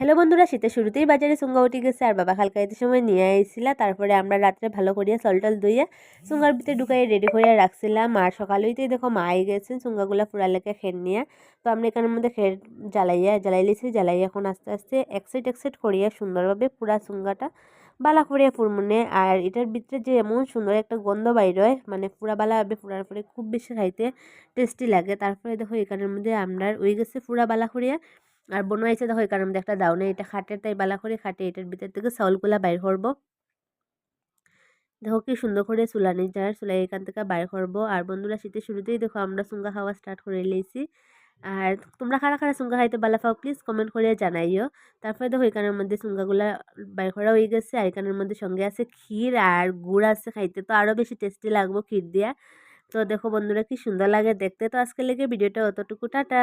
Hello বন্ধুরা, শীতের শুরুতেই বাজারে সুঙ্গা উঠে গেছে আর বাবা কালকে ঈদের সময় নিয়ে আইছিলা। তারপরে আমরা রাত্রে ভালো করিয়া চলটল ধুইয়া সুঙ্গার ভিতরে ঢুকাই রেডি করিয়া রাখছিলাম। আর সকালেইতেই দেখো মা আই গেছেন সুঙ্গাগুলা ফুরা লেগে খের নিয়ে। তো আমরা এখানের মধ্যে খের জ্বালাই লিছি। জ্বালাই এখন আস্তে আস্তে এক সাইড করিয়া সুন্দরভাবে পুরা সুঙ্গাটা বালা করিয়া ফুরমুনে। আর এটার ভিতরে যে এমন সুন্দর একটা গন্ধ বাইর হয়, মানে পুরা বালাভাবে ফুরার পরে খুব বেশি খাইতে টেস্টি লাগে। তারপরে দেখো এখানের মধ্যে আমরা ওই গেছে পুরা বালা করিয়া আর বনাইছে দেখো এখানের মধ্যে একটা দাউনে এটা খাটের তাই বালা করে খাটে এটার ভিতর থেকে চাউলগুলা বাইর করবো। দেখো কি সুন্দর করে চুলানি যায়, চুলাই এখান থেকে বাইর করবো। আর বন্ধুরা শীতের শুরুতেই দেখো আমরা চুঙ্গা খাওয়া স্টার্ট করে লেছি। আর তোমরা কারা কারা চুঙ্গা খাইতে বালা পাও প্লিজ কমেন্ট করে জানাইও। তারপরে দেখো এখানের মধ্যে চুঙ্গাগুলা বাইর করা হয়ে গেছে। আর এখানের মধ্যে সঙ্গে আছে ক্ষীর আর গুড় আছে, খাইতে তো আরও বেশি টেস্টি লাগবো ক্ষীর দিয়া। তো দেখো বন্ধুরা কি সুন্দর লাগে দেখতে। তো আজকে লেগে ভিডিওটা অতটুকু, টাটা।